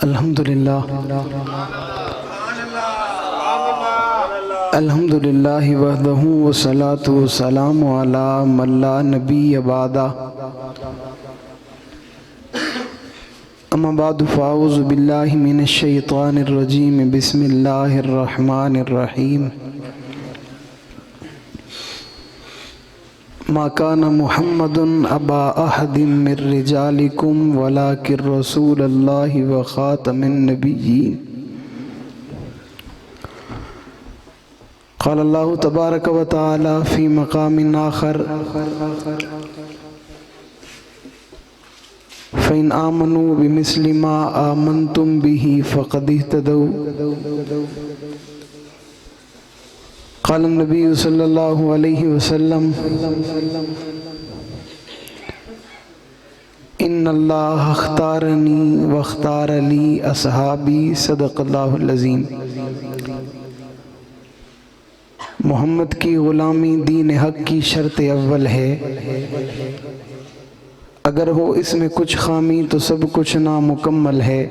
الحمدللہ الحمدللہ وحدہ والصلاة والسلام علی من لا نبی بعدہ اما بعد فاعوذ باللہ من الشیطان الرجیم بسم اللہ الرحمن الرحیم ما کان محمد ابا احد من رجالکم ولکن رسول اللہ وخاتم النبیین قال اللہ تبارک و تعالی فی مقام آخر فَإِنْ آمَنُوا بِمِثْلِ مَا آمَنْتُمْ بِهِ فَقَدِ اهْتَدَوْا قال النبی صلی اللہ علیہ وسلم ان اللہ اختارنی واختار لی اصحابی صدق اللہ العظیم۔ محمد کی غلامی دین حق کی شرط اول ہے، اگر ہو اس میں کچھ خامی تو سب کچھ نامکمل ہے۔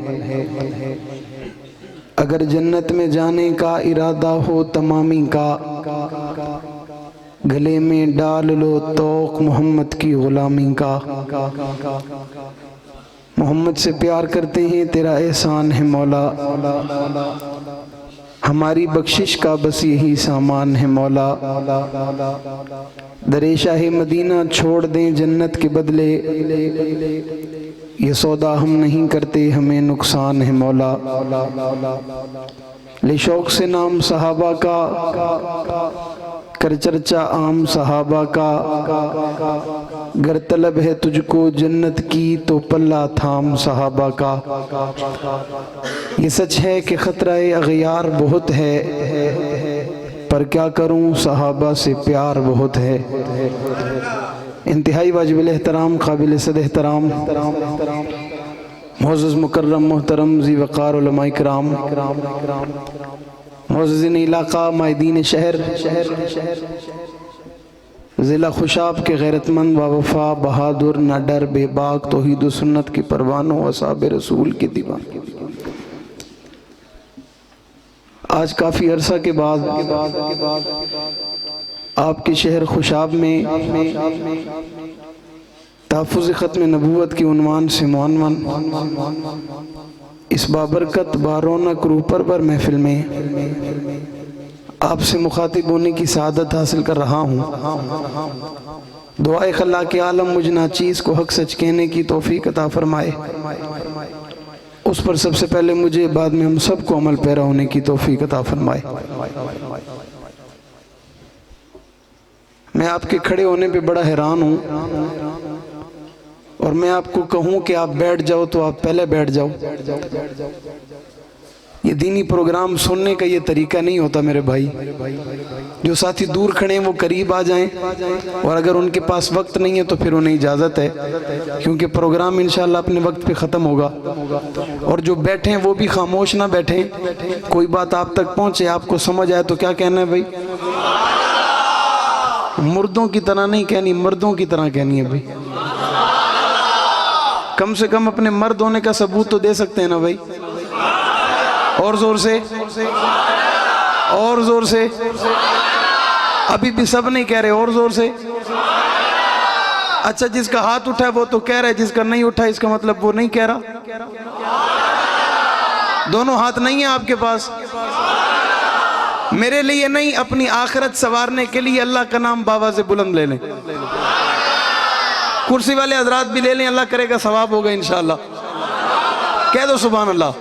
اگر جنت میں جانے کا ارادہ ہو تمامی کا، گلے میں ڈال لو توق محمد کی غلامی کا۔ محمد سے پیار کرتے ہیں تیرا احسان ہے مولا، ہماری بخشش کا بس یہی سامان ہے مولا۔ در شاہ مدینہ چھوڑ دیں جنت کے بدلے، یہ سودا ہم نہیں کرتے ہمیں نقصان ہے مولا۔ لے شوق سے نام صحابہ کا، کر چرچا عام صحابہ کا۔ گر طلب ہے تجھ کو جنت کی تو پلہ تھام صحابہ کا۔ یہ سچ ہے کہ خطرہ اغیار بہت ہے، پر کیا کروں صحابہ سے پیار بہت ہے۔ انتہائی واجب الاحترام، قابل صد احترام، معزز مکرم محترم ذی وقار علماء کرام، معززین علاقہ، مائدین شہر، ضلع خوشاب کے غیرت مند باوفا بہادر نہ ڈر بے باک توحید و سنت کی پروانوں اصحاب رسول کے دیوان۔ آج کافی عرصہ کے بعد آپ کے شہر خوشاب میں تحفظ ختم نبوت کے عنوان سے معنون اس بابرکت بارونق روح پرور محفل میں آپ سے مخاطب ہونے کی سعادت حاصل کر رہا ہوں۔ دعائے خلاق عالم مجھ ناچیز کو حق سچ کہنے کی توفیق عطا فرمائے، اس پر سب سے پہلے مجھے، بعد میں ہم سب کو عمل پیرا ہونے کی توفیق عطا فرمائے۔ میں آپ کے کھڑے ہونے پہ بڑا حیران ہوں، اور میں آپ کو کہوں کہ آپ بیٹھ جاؤ تو آپ پہلے بیٹھ جاؤ۔ یہ دینی پروگرام سننے کا یہ طریقہ نہیں ہوتا میرے بھائی۔ جو ساتھی دور کھڑے ہیں وہ قریب آ جائیں، اور اگر ان کے پاس وقت نہیں ہے تو پھر انہیں اجازت ہے، کیونکہ پروگرام انشاءاللہ اپنے وقت پہ ختم ہوگا۔ اور جو بیٹھیں وہ بھی خاموش نہ بیٹھیں، کوئی بات آپ تک پہنچے، آپ کو سمجھ آئے تو کیا کہنا ہے بھائی؟ مردوں کی طرح نہیں کہنی، مردوں کی طرح کہنی ہے بھائی۔ کم سے کم اپنے مرد ہونے کا ثبوت تو دے سکتے ہیں نا بھائی؟ اور زور سے، اور زور سے، ابھی بھی سب نہیں کہہ رہے، اور زور سے۔ اچھا، جس کا ہاتھ اٹھا ہے وہ تو کہہ رہا ہے، جس کا نہیں اٹھا اس کا مطلب وہ نہیں کہہ رہا۔ دونوں ہاتھ نہیں ہیں آپ کے پاس؟ میرے لیے نہیں، اپنی آخرت سنوارنے کے لیے اللہ کا نام باواز بلند لے لیں۔ کرسی والے حضرات بھی لے لیں، اللہ کرے گا ثواب ہوگا انشاءاللہ۔ کہہ دو سبحان اللہ۔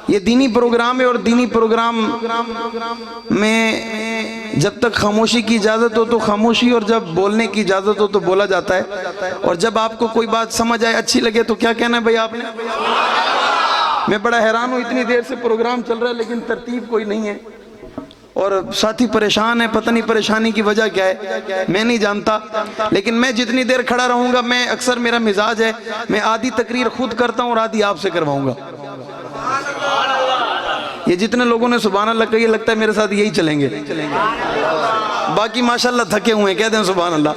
یہ دینی پروگرام ہے، اور دینی پروگرام میں جب تک خاموشی کی اجازت ہو تو خاموشی، اور جب بولنے کی اجازت ہو تو بولا جاتا ہے۔ اور جب آپ کو کوئی بات سمجھ آئے، اچھی لگے تو کیا کہنا ہے بھائی آپ نے؟ میں بڑا حیران ہوں، اتنی دیر سے پروگرام چل رہا ہے لیکن ترتیب کوئی نہیں ہے، اور ساتھی پریشان ہے، پتہ نہیں پریشانی کی وجہ کیا ہے، میں نہیں جانتا۔ لیکن میں جتنی دیر کھڑا رہوں گا، میں اکثر میرا مزاج ہے، میں آدھی تقریر خود کرتا ہوں اور آدھی آپ سے کرواؤں گا۔ یہ جتنے لوگوں نے سبحان اللہ کہا، یہ لگتا ہے میرے ساتھ یہی چلیں گے، باقی ماشاءاللہ تھکے ہوئے ہیں، کہہ دیں سبحان اللہ۔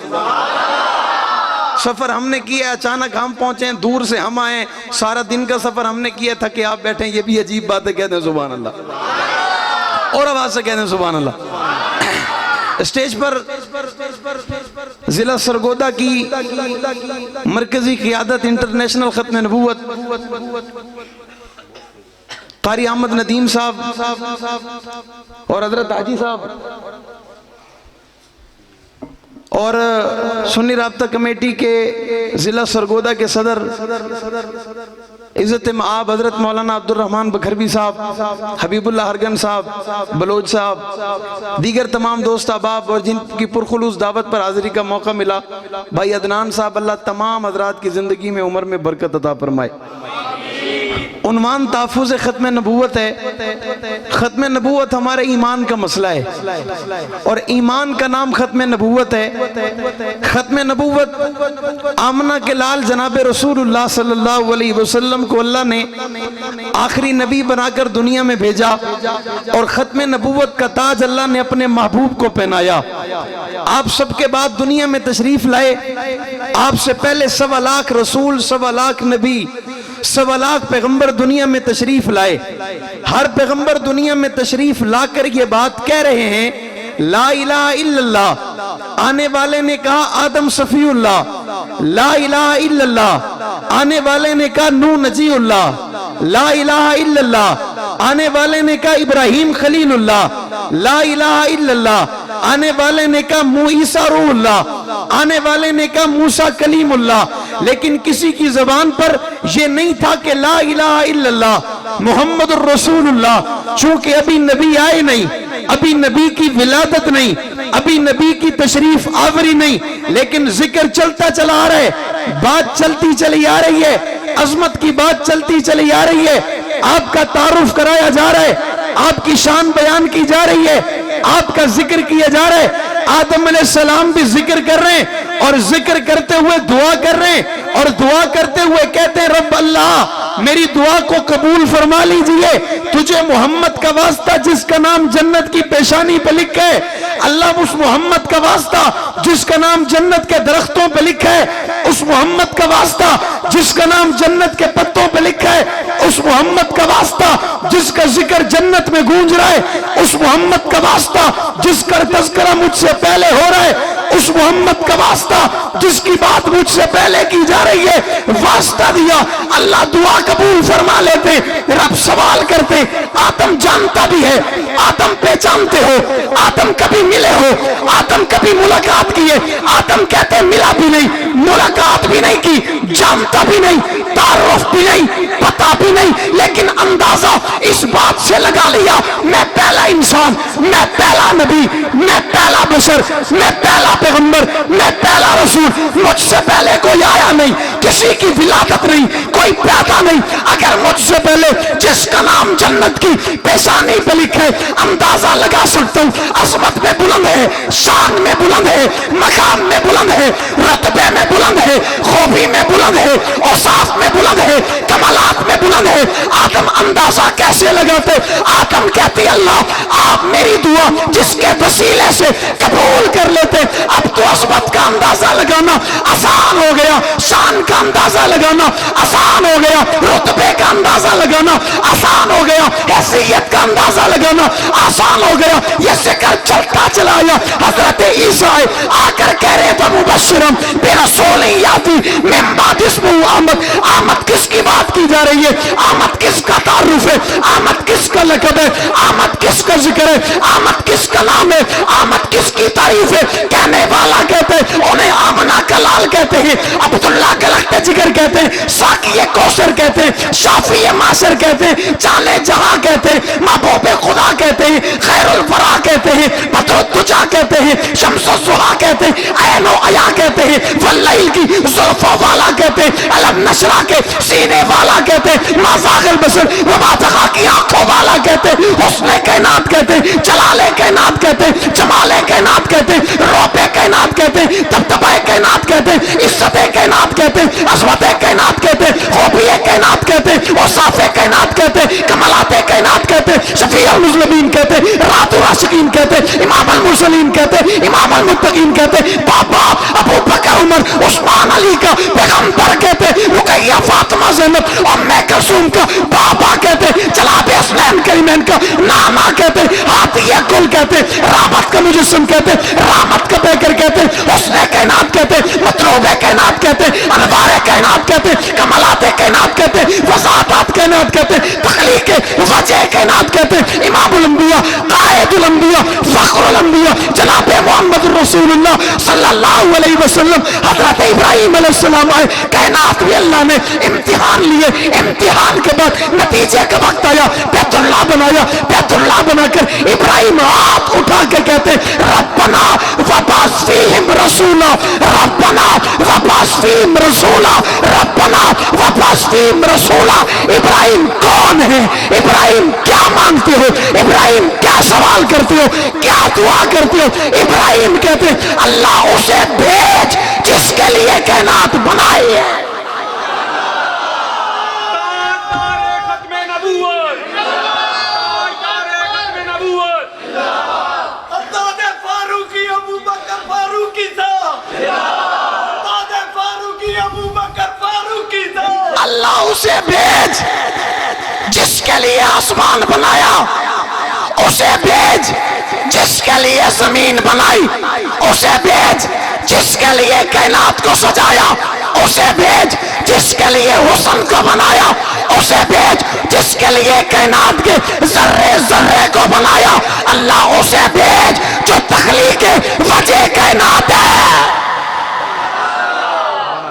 سفر ہم نے کیا، اچانک ہم پہنچے، دور سے ہم آئے، سارا دن کا سفر ہم نے کیا، تھکے آپ بیٹھیں، یہ بھی عجیب بات ہے، کہتے ہیں سبحان اللہ، اور آواز سے کہتے ہیں سبحان اللہ۔ اسٹیج پر ضلع سرگودا کی مرکزی قیادت انٹرنیشنل ختم نبوت قاری احمد ندیم صاحب اور حضرت حاجی صاحب اور سنی رابطہ کمیٹی کے ضلع سرگودا کے صدر عزت مآب حضرت مولانا عبد الرحمن بکھروی صاحب، حبیب اللہ ہرگن صاحب، بلوچ صاحب، دیگر تمام دوست احباب اور جن کی پرخلوص دعوت پر حاضری کا موقع ملا، بھائی عدنان صاحب، اللہ تمام حضرات کی زندگی میں عمر میں برکت عطا فرمائے۔ عنوان تحفظ ختم نبوت ہے۔ ختم نبوت ہمارے ایمان کا مسئلہ ہے اور ایمان کا نام ختم نبوت ہے۔ ختم نبوت آمنہ کے لال جناب رسول اللہ صلی اللہ علیہ وسلم کو اللہ نے آخری نبی بنا کر دنیا میں بھیجا اور ختم نبوت کا تاج اللہ نے اپنے محبوب کو پہنایا۔ آپ سب کے بعد دنیا میں تشریف لائے، آپ سے پہلے 1.25 لاکھ رسول، 1.25 لاکھ نبی، 1.25 لاکھ پیغمبر دنیا میں تشریف لائے۔ ہر پیغمبر دنیا میں تشریف لا کر یہ بات کہہ رہے ہیں لا الہ الا اللہ۔ آنے والے نے کہا آدم صفی اللہ، لا الہ الا اللہ۔ آنے والے نے کہا نوح نجی اللہ، لا الہ الا اللہ۔ آنے والے نے کہا ابراہیم خلیل اللہ، لا الہ الا اللہ۔ آنے والے نے کہا عیسیٰ روح اللہ، آنے والے نے کہا موسیٰ کلیم اللہ۔ لیکن کسی کی زبان پر یہ نہیں تھا کہ لا الہ الا اللہ محمد الرسول اللہ، چونکہ ابھی نبی آئے نہیں، ابھی نبی کی ولادت نہیں، ابھی نبی کی تشریف آوری نہیں، لیکن ذکر چلتا چلا آ رہا ہے، بات چلتی چلی آ رہی ہے، عظمت کی بات چلتی چلی آ رہی ہے، آپ کا تعارف کرایا جا رہا ہے، آپ کی شان بیان کی جا رہی ہے، آپ کا ذکر کیا جا رہا ہے۔ آدم علیہ السلام بھی ذکر کر رہے ہیں اور ذکر کرتے ہوئے دعا کر رہے ہیں اور دعا کرتے ہوئے کہتے ہیں رب اللہ میری دعا کو قبول فرما لیجئے، تجھے محمد کا واسطہ جس کا نام جنت کی پیشانی پہ لکھا ہے، اللہ اس محمد کا واسطہ جس کا نام جنت کے درختوں پہ لکھا ہے، اس محمد کا واسطہ جس کا نام جنت کے پتوں پہ لکھا ہے، اس محمد کا واسطہ جس کا ذکر جنت میں گونج رہا ہے، اس محمد کا واسطہ جس کا تذکرہ مجھ سے پہلے ہو رہا ہے، اس محمد کا واسطہ جس کی بات مجھ سے پہلے کی جا رہی ہے، واسطہ دیا۔ اللہ دعا قبول فرما لیتے۔ رب سوال کرتے آدم جانتا بھی ہے، آدم پہچانتے ہو، آدم کبھی ملے ہو، آدم کبھی ملاقات کیے؟ آدم کہتے ملا بھی نہیں، ملاقات بھی نہیں کی، جانتا بھی نہیں، تعارف بھی نہیں، پتہ بھی نہیں، لیکن اندازہ اس بات سے لگا لیا میں پہلا انسان، میں پہلا نبی، میں پہلا بشر، میں پہلا پیغمبر، میں پہلا رسول، مجھ سے پہلے کوئی آیا نہیں، کسی کی ولادت نہیں، کوئی پیدا نہیں۔ اگر مجھ سے پہلے جس کا نام جنت کی پیشانی پہ لکھا ہے، اندازہ لگا سکتا ہوں عظمت میں بلند ہے، شان میں بلند ہے، مقام میں بلند ہے، رتبے میں بلند ہے، خوبی میں بلند ہے، اوصاف میں بلند ہے، کمالات میں بلند ہے۔ آدم اندازہ کیسے لگاتے؟ آدم کہتے اللہ آپ میری دعا جس کے وسیلے سے قبول کر لیتے، اب تو عظمت کا اندازہ لگانا آسان ہو گیا، شان کا اندازہ لگانا آسان ہو گیا، رتبے کا اندازہ لگانا آسان ہو گیا، حیثیت کا اندازہ لگانا آسان ہو گیا۔ یہ ذکر چلتا چلا آیا۔ حضرت عیسیٰ آ کر کہہ رہے تھے مبشرم برسول یاتی من بعد اسمہ احمد۔ احمد کس کی بات کی جا رہی ہے؟ احمد کس کا تعارف ہے؟ احمد کس کا لقب ہے؟ احمد کس کا ذکر ہے؟ احمد کس کا نام ہے؟ احمد کس کی تعریف ہے؟ کہنے والا کہتے ہیں انہیں آمنہ کا لال کہتے ہیں، عبداللہ کا لخت جگر کہتے ہیں، ساقی کوثر کہتے ہیں، شافی معاشر کہتے ہیں، جانے جہاں کہتے ہیں، محبوب خدا کہتے ہیں، خیر الورا کہتے ہیں، بدر الدجا کہتے ہیں، شمس الضحیٰ کہتے ہیں، عین و عیا کہتے ہیں، واللیل کی زلفوں والا کہتے ہیں، علم نشرہ کے سینے والا کہتے ہیں، ما زاغ البصر وما طغیٰ کی آنکھوں والا کہتے ہیں، حسن کائنات کہتے ہیں، جلال کائنات کہتے ہیں، جمال کائنات کہتے ہیں، رعب کائنات کہتے ہیں، دبدبہ کائنات کہتے ہیں، عزت کائنات کہتے ہیں، عظمت کائنات کہتے ہیں، خوبی کائنات کہتے ہیں، اوصاف کائنات کہتے ہیں، کمالات کائنات کہتے ہیں، شفیع المذنبین کہتے ہیں، رات العاشقین کہتے ہیں، امام المرسلین کہتے ہیں، امام المتقین کہتے ہیں، بابا ابو بکر عمر، عثمان علی کا پیغمبر کہتے، رقیہ فاطمہ زینب ام کلثوم کا بابا کہتے، جناب حسنین کریمین کا نانا کہتے، عطیہ گل کہتے، رحمت کا مجسم کہتے، رحمت کا بیکر کہتے، حسن کائنات کہتے، مطلوب کائنات کہتے، انوار کائنات کہتے، کمالات کائنات کہتے، وساطات کائنات کہتے، تخلیق وجہ کائنات کہتے، امام الانبیاء، قائد الانبیاء، فخر الانبیاء، جناب محمد رسول اللہ صلی اللہ علیہ وسلم، حضرت ابراہیم علیہ السلام آئے، کائنات بھی اللہ نے امتحان لیے، امتحان کے بعد نتیجے کا وقت آیا، بیت اللہ بنایا، بیت اللہ بنا کر ابراہیم ہاتھ اٹھا کے کہتے ربنا وبعث فیہم رسولا، ربنا وبعث فیہم رسولا، ربنا وبعث فیہم رسولا۔ ابراہیم کون ہے؟ ابراہیم کیا مانگتے ہو؟ ابراہیم کیا سوال کرتے ہو؟ کیا دعا کرتے ہو؟ ابراہیم کہتے اللہ اسے بھیج جس کے لیے کائنات بنائی ہے۔ اللہ اسے بھیج جس کے لیے آسمان بنایا، اسے بھیج جس کے لیے زمین بنائی، اسے بھیج جس کے لیے کائنات کو سجایا، اسے بھیج جس کے لیے حسن کو بنایا، اسے بھیج جس کے لیے کائنات کے ذرے ذرے کو بنایا۔ اللہ اسے بھیج جو تخلیق وجہ کائنات ہے،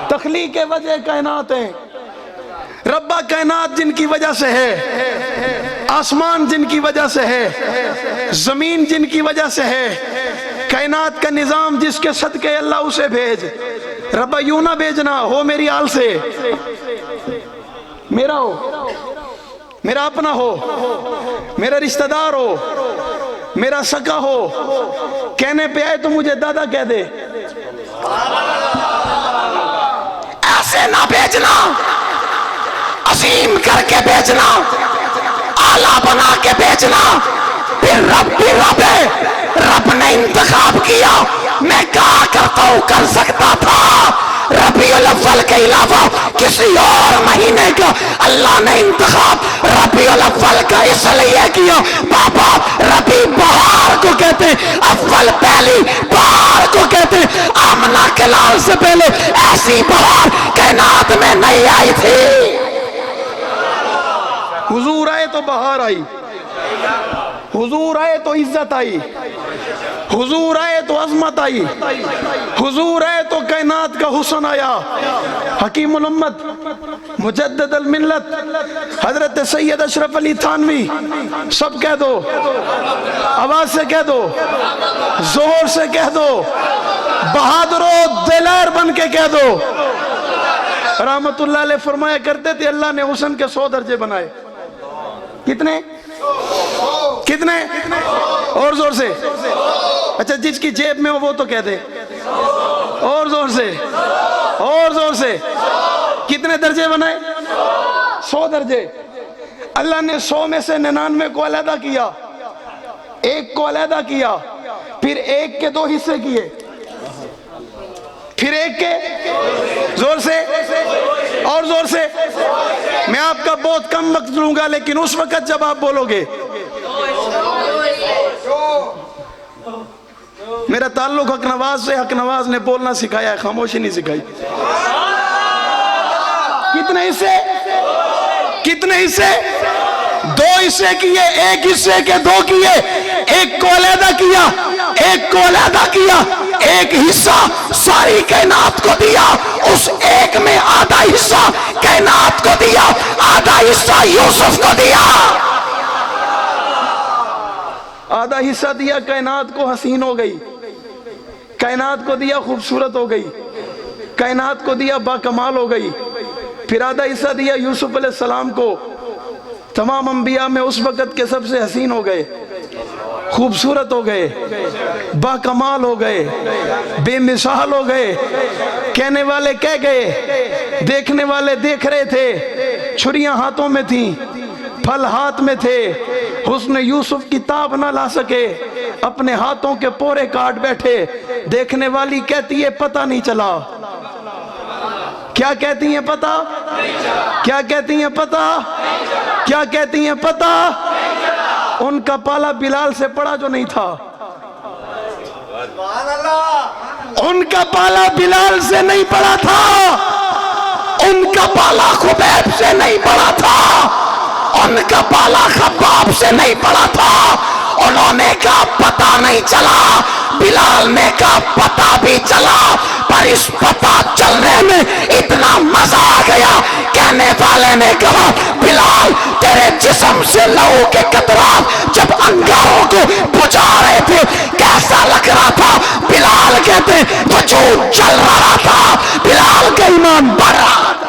تخلیق وجہ کائنات ہے، ربا کائنات جن کی وجہ سے ہے، آسمان جن کی وجہ سے ہے، زمین جن کی وجہ سے ہے، کائنات کا نظام جس کے صدقے اللہ اسے بھیج۔ ربا یوں نہ بھیجنا ہو میری آل سے، میرا ہو، میرا اپنا ہو، میرا رشتہ دار ہو، میرا سگا ہو، کہنے پہ آئے تو مجھے دادا کہہ دے، ایسے نہ بھیجنا، عظیم کر کے بھیجنا، آلہ بنا کے بھیجنا۔ پھر رب بھی رب ہے، رب نے انتخاب کیا، میں کہا کرتا ہوں کر سکتا تھا ربیع الاول کے علاوہ کسی اور مہینے کا اللہ نے انتخاب ربیع الاول کا اس لیے کیا۔ بابا ربیع بہار کو کہتے، اول پہلی بہار کو کہتے، آمنہ کے لال سے پہلے ایسی بہار کائنات میں نہیں آئی تھی۔ حضور آئے تو بہار آئی، حضور آئے تو عزت آئی، حضور آئے تو عظمت آئی، حضور آئے تو کائنات کا حسن آیا۔ حکیم الامت، مجدد الملت، حضرت سید اشرف علی تھانوی، سب کہہ دو، آواز سے کہہ دو، زور سے کہہ دو، بہادر و دلیر بن کے کہہ دو۔ رحمت اللہ علیہ فرمایا کرتے تھے اللہ نے حسن کے 100 درجے بنائے۔ کتنے؟ کتنے؟ اور زور سے، اچھا جس کی جیب میں ہو وہ تو کہہ دے، اور زور سے، اور زور سے، کتنے درجے بنائے؟ 100 درجے۔ اللہ نے 100 میں سے 99 کو علیحدہ کیا، ایک کو علیحدہ کیا، پھر ایک کے 2 حصے کیے، پھر ایک کے، زور سے اور زور سے۔ میں آپ کا بہت کم وقت لوں گا لیکن اس وقت جب آپ بولو گے، میرا تعلق حق نواز سے، حق نواز نے بولنا سکھایا ہے، خاموشی نہیں سکھائی۔ کتنے حصے؟ کتنے حصے؟ 2 حصے کیے، ایک حصے کے 2 کیے، ایک کو علیحدہ کیا، ایک کو علیحدہ کیا، ایک حصہ ساری کائنات کو دیا، اس ایک میں آدھا حصہ کائنات کو دیا، آدھا حصہ یوسف کو دیا۔ آدھا حصہ دیا کائنات کو، حسین ہو گئی، کائنات کو دیا خوبصورت ہو گئی، کائنات کو دیا باکمال ہو گئی، پھر آدھا حصہ دیا یوسف علیہ السلام کو، تمام انبیاء میں اس وقت کے سب سے حسین ہو گئے، خوبصورت ہو گئے، باکمال ہو گئے، بے مثال ہو گئے۔ کہنے والے کہہ گئے، دیکھنے والے دیکھ رہے تھے، چھریاں ہاتھوں میں تھیں، پھل ہاتھ میں تھے، حسن یوسف کی تاب نہ لا سکے، اپنے ہاتھوں کے پورے کاٹ بیٹھے۔ دیکھنے والی کہتی ہے پتہ نہیں چلا، کیا کہتی ہیں پتہ؟ کیا کہتی ہیں پتہ؟ کیا کہتی ہیں پتہ؟ ان کا پالا بلال سے پڑا جو نہیں تھا، ان کا پالا بلال سے نہیں پڑا تھا، ان کا پالا خبیب سے نہیں پڑا تھا، ان کا پالا خباب سے نہیں پڑا تھا۔ انہوں نے کہا پتہ نہیں چلا، بلال نے کہا پتہ بھی چلا، پر اس پتہ چلنے میں اتنا مزہ آ گیا، کہنے والے نے کہا بلال تیرے جسم سے لہو کے قطرات جب انگاروں کو بجھا رہے تھے کیسا لگ رہا تھا؟ بلال کہتے وجود جل رہا تھا، بلال کا ایمان بڑھ رہا تھا۔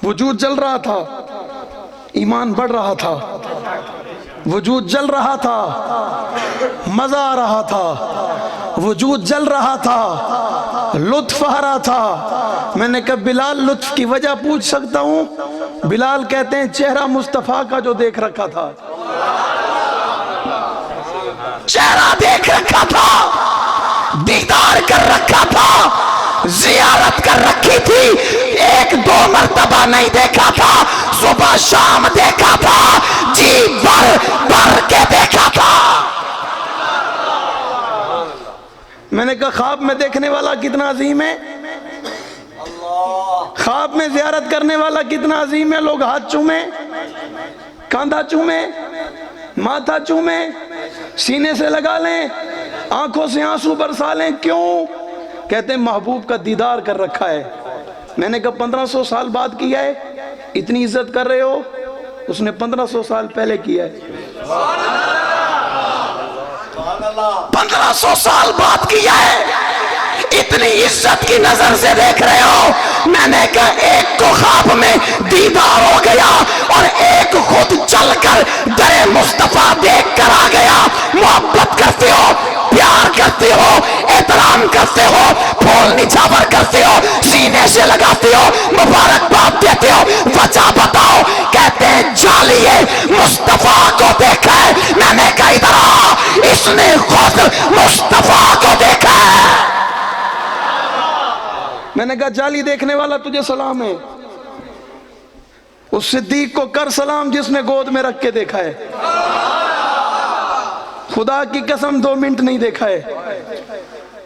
وجود جل رہا تھا، ایمان بڑھ رہا تھا، وجود جل رہا تھا، مزہ آ رہا تھا، وجود جل رہا تھا، لطف آ رہا تھا۔ میں نے کہا بلال لطف کی وجہ پوچھ سکتا ہوں؟ بلال کہتے ہیں چہرہ مصطفیٰ کا جو دیکھ رکھا تھا، چہرہ دیکھ رکھا تھا، دیدار کر رکھا تھا، زیارت کر رکھی تھی، ایک دو مرتبہ نہیں دیکھا تھا، صبح شام دیکھا تھا، جی بھر بھر کے دیکھا تھا۔ میں نے کہا خواب میں دیکھنے والا کتنا عظیم ہے، خواب میں زیارت کرنے والا کتنا عظیم ہے۔ لوگ ہاتھ چومیں، کاندھا چومیں، ماتھا چومیں، سینے سے لگا لیں، آنکھوں سے آنسو برسا لیں، کیوں؟ کہتے ہیں محبوب کا دیدار کر رکھا ہے۔ میں نے کہا 1500 سال بعد کیا ہے، اتنی عزت کر رہے ہو، اس نے 1500 سال پہلے کیا ہے۔ 1500 سال بعد کیا ہے، اتنی عزت کی نظر سے دیکھ رہے ہو۔ میں نے کہا ایک کو خواب میں دیدار ہو گیا اور ایک خود چل کر در مصطفیٰ دیکھ کر آ گیا۔ محبت کرتے ہو، پیار کرتے ہو، احترام کرتے ہو، پھول نچھاور کرتے ہو، سینے سے لگاتے ہو، مبارکباد دیتے ہو، وجہ بتاؤ؟ کہتے ہیں جالیے مصطفیٰ کو دیکھا ہے۔ میں نے کہا ادھر آ، اس نے خود مصطفیٰ کو دیکھا ہے۔ میں نے کہا جالی دیکھنے والا تجھے سلام ہے، اس صدیق کو کر سلام جس نے گود میں رکھ کے دیکھا ہے۔ خدا کی قسم 2 منٹ نہیں دیکھا ہے،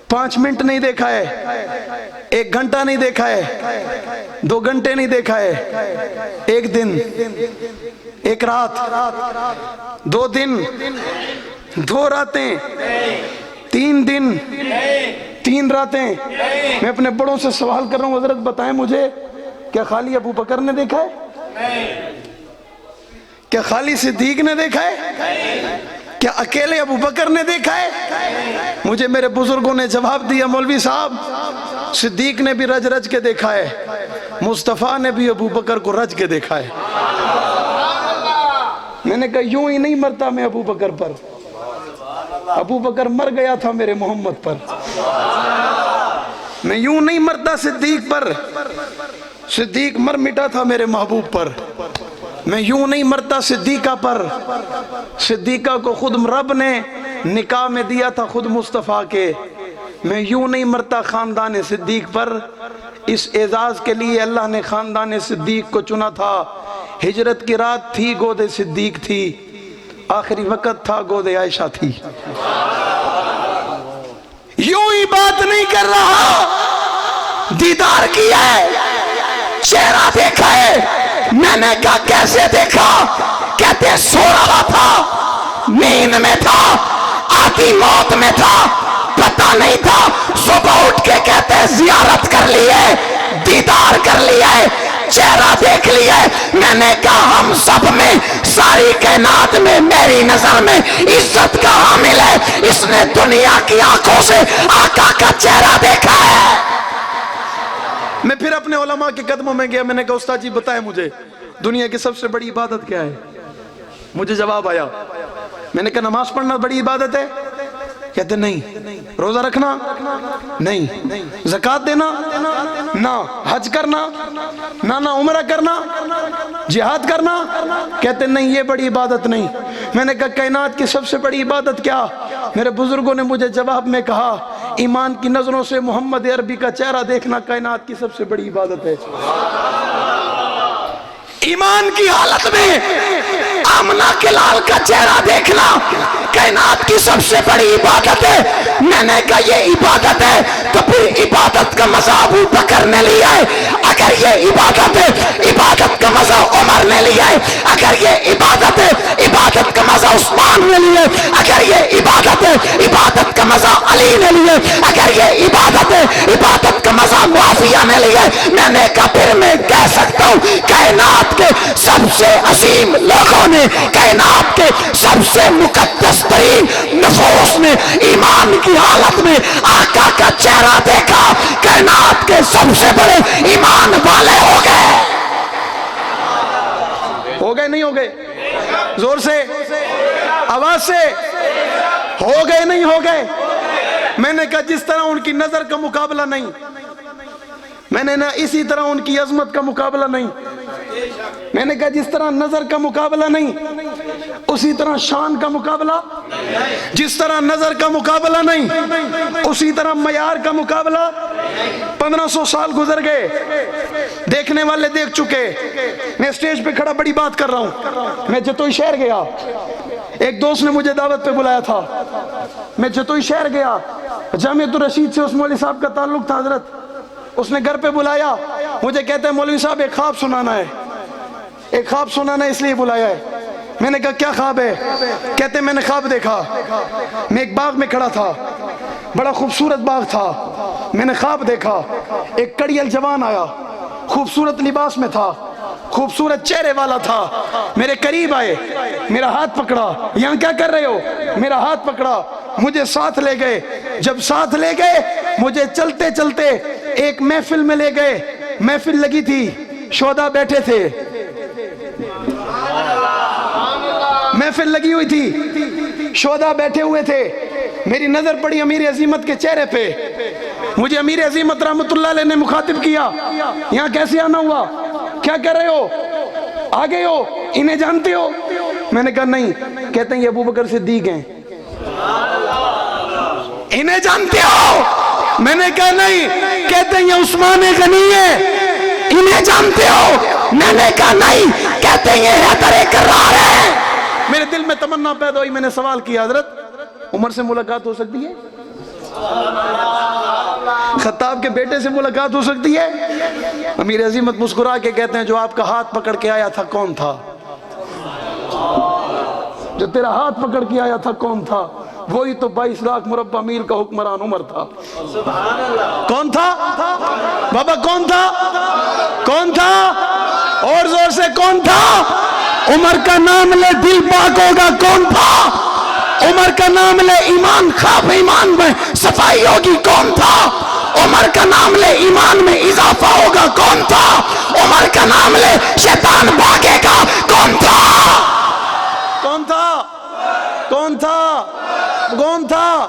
5 منٹ نہیں دیکھا ہے، 1 گھنٹہ نہیں دیکھا ہے، 2 گھنٹے نہیں دیکھا ہے، 1 دن، 1 رات، 2 دن، 2 راتیں، 3 دن، 3 راتیں۔ میں اپنے بڑوں سے سوال کر رہا ہوں، حضرت بتائیں مجھے کیا خالی ابو بکر نے دیکھا ہے؟ کیا خالی صدیق نے دیکھا ہے؟ کیا اکیلے ابو بکر نے دیکھا ہے؟ مجھے میرے بزرگوں نے جواب دیا مولوی صاحب صدیق نے بھی رج رج کے دیکھا ہے، مصطفیٰ نے بھی ابو بکر کو رج کے دیکھا ہے۔ میں نے کہا یوں ہی نہیں مرتا میں ابو بکر پر، ابو بکر مر گیا تھا میرے محمد پر، میں یوں نہیں مرتا صدیق پر، صدیق مر مٹا تھا میرے محبوب پر، میں یوں نہیں مرتا صدیقہ پر، صدیقہ کو خود رب نے نکاح میں دیا تھا خود مصطفیٰ کے، میں یوں نہیں مرتا خاندان صدیق پر۔ اس اعزاز کے لیے اللہ نے خاندان صدیق کو چنا تھا۔ ہجرت کی رات تھی، گود صدیق تھی، آخری وقت تھا، گود عائشہ تھی۔ یوں ہی بات نہیں کر رہا، دیدار کیا ہے، چہرہ دیکھا ہے۔ میں نے کہا کیسے دیکھا؟ کہتے سو رہا تھا، نیند میں تھا، آدھی موت میں تھا، پتہ نہیں تھا۔ صبح اٹھ کے کہتے زیارت کر لی ہے، دیدار کر لیا ہے، چہرہ دیکھ لیا ہے۔ میں نے کہا ہم سب میں، ساری کائنات میں، میری نظر میں عزت کا حامل ہے، اس نے دنیا کی آنکھوں سے آقا کا چہرہ دیکھا ہے۔ میں پھر اپنے علماء کے قدموں میں گیا، میں نے کہا استاد جی بتائیں مجھے دنیا کی سب سے بڑی عبادت کیا ہے؟ مجھے جواب آیا میں نے کہا نماز پڑھنا بڑی عبادت ہے؟ کہتے نہیں. روزہ رکھنا نہیں. زکوٰۃ دینا نہ. حج کرنا نہ. عمرہ کرنا، جہاد کرنا، کہتے نہیں یہ بڑی عبادت نہیں. میں نے کہا کائنات کی سب سے بڑی عبادت کیا؟ میرے بزرگوں نے مجھے جواب میں کہا ایمان کی نظروں سے محمد عربی کا چہرہ دیکھنا کائنات کی سب سے بڑی عبادت ہے. ایمان کی حالت میں آمنہ کے لال کا چہرہ دیکھنا کائنات کی سب سے بڑی عبادت ہے. میں نے کہا یہ عبادت ہے تو پھر عبادت کا مزہ ابو بکر نے لیا ہے. اگر یہ عبادت ہے عبادت کا مزہ عمر نے لیا ہے. اگر یہ عبادت ہے عبادت کا مزہ عثمان نے لیا ہے. اگر یہ عبادت ہے عبادت کا مزہ علی نے لیا ہے. اگر یہ عبادت ہے عبادت کا مزہ معاویہ نے لیا ہے. میں نے کہا پھر میں کہہ سکتا ہوں کائنات کے سب سے عظیم لوگوں نے، کائنات کے سب سے مقدس ترین نفوس نے ایمان کی حالت میں آقا کا چہرہ دیکھا. کائنات کے سب سے بڑے ایمان والے ہو گئے. ہو گئے نہیں ہو گئے؟ زور سے، آواز سے، ہو گئے نہیں ہو گئے؟ میں نے کہا جس طرح ان کی نظر کا مقابلہ نہیں، میں نے نہ اسی طرح ان کی عظمت کا مقابلہ نہیں. میں نے کہا جس طرح نظر کا مقابلہ نہیں اسی طرح شان کا مقابلہ، جس طرح نظر کا مقابلہ نہیں اسی طرح معیار کا مقابلہ. 1500 سال گزر گئے، دیکھنے والے دیکھ چکے. میں اسٹیج پہ کھڑا بڑی بات کر رہا ہوں. میں جتوئی شہر گیا، ایک دوست نے مجھے دعوت پہ بلایا تھا. میں جتوئی شہر گیا، جامعۃ الرشید سے اس مولوی صاحب کا تعلق تھا. حضرت اس نے گھر پہ بلایا، مجھے کہتے ہیں مولوی صاحب ایک خواب سنانا ہے. ایک خواب سنانا ہے اس لیے بلایا ہے. میں نے کہا کیا خواب ہے؟ کہتے ہیں میں نے خواب دیکھا میں ایک باغ میں کھڑا تھا، بڑا خوبصورت باغ تھا. میں نے خواب دیکھا ایک کڑیل جوان آیا، خوبصورت لباس میں تھا، خوبصورت چہرے والا تھا. میرے قریب آئے، میرا ہاتھ پکڑا. یہاں کیا کر رہے ہو؟ میرا ہاتھ پکڑا، مجھے ساتھ لے گئے. جب ساتھ لے گئے مجھے چلتے چلتے ایک محفل میں لے گئے. محفل لگی تھی، شہداء بیٹھے تھے، محفل لگی ہوئی تھی، شہداء بیٹھے ہوئے تھے. میری نظر پڑی امیر عظیمت کے چہرے پہ. مجھے امیر عظیمت رحمت اللہ علیہ نے مخاطب کیا، یہاں کیسے آنا ہوا؟ کیا کر رہے ہو؟ آ گئے ہو؟ انہیں جانتے ہو؟ میں نے کہا نہیں. کہتے ہیں یہ ابو بکر صدیق ہیں. انہیں جانتے ہو؟ میں نے کہا نہیں. کہتے ہیں یہ عثمان غنی ہے. انہیں جانتے ہو؟ میں نے کہا نہیں. کہتے ہیں یہ حیدر کرار ہے. میرے دل میں تمنا پیدا ہوئی. میں نے سوال کیا حضرت عمر سے ملاقات ہو سکتی ہے؟ خطاب کے بیٹے سے ملاقات ہو سکتی ہے؟ امیر عظیمت مسکرا کے کہتے ہیں جو آپ کا ہاتھ پکڑ کے آیا تھا کون تھا؟ جو تیرا ہاتھ پکڑ کے آیا تھا کون تھا؟ وہی تو 22 لاکھ مربع میل کا حکمران عمر تھا. کون تھا بابا؟ کون تھا؟ کون تھا؟ اور زور سے کون تھا؟ عمر کا نام لے دل پاک ہوگا. کون تھا؟ عمر کا نام لے ایمان خواب ایمان میں صفائی ہوگی. کون تھا؟ عمر کا نام لے ایمان میں اضافہ ہوگا. کون تھا؟ عمر کا نام لے شیطان بھاگے گا. کون تھا؟ کون تھا؟ کون تھا؟ کون تھا؟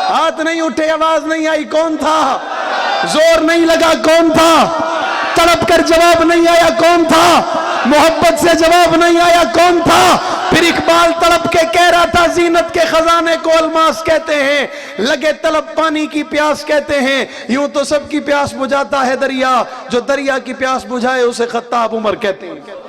ہاتھ نہیں اٹھے، آواز نہیں آئی. کون تھا؟ زور نہیں لگا. کون تھا؟ تڑپ کر جواب نہیں آیا. کون تھا؟ محبت سے جواب نہیں آیا. کون تھا؟ پھر اقبال تڑپ کے کہہ رہا تھا زینت کے خزانے کو الماس کہتے ہیں، لگے طلب پانی کی پیاس کہتے ہیں. یوں تو سب کی پیاس بجھاتا ہے دریا، جو دریا کی پیاس بجھائے اسے خطاب عمر کہتے ہیں.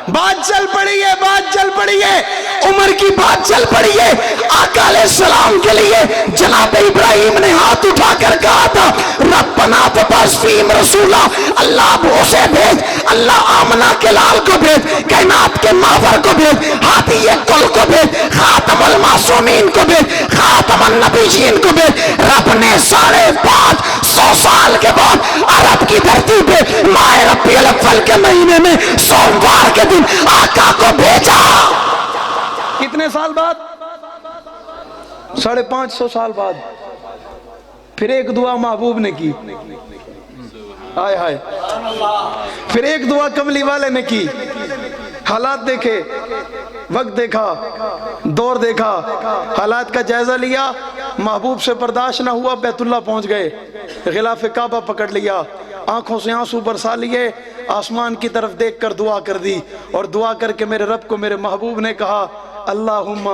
بات چل پڑی ہے، بات چل پڑی ہے. عمر کی بات چل پڑی ہے، آقا علیہ السلام کے لیے جناب ابراہیم نے ہاتھ اٹھا کر کہا تھا ربنا تبعث فیہم رسولا، اللہ اب اسے بھیج، اللہ آمنہ کے لال کو بھیج، کائنات کے ماور کو بھیج، ہادی کل کو بھیج، خاتم المعصومین کو بھیج، خاتم النبیین کو بھیج۔ رب نے 550 سال کے بعد عرب کی دھرتی پہ ماہ ربیع الاول کے مہینے میں سوموار کے دن آقا کو بھیجا۔ کتنے سال بعد؟ 550 سال بعد۔ پھر ایک دعا محبوب نے کی، آئے ہائے، پھر ایک دعا کملی والے نے کی۔ حالات دیکھے، وقت دیکھا، دور دیکھا، حالات کا جائزہ لیا، محبوب سے برداشت نہ ہوا، بیت اللہ پہنچ گئے، غلاف کعبہ پکڑ لیا، آنکھوں سے آنسو برسا لیے، آسمان کی طرف دیکھ کر دعا کر دی، اور دعا کر کے میرے رب کو میرے محبوب نے کہا اللہم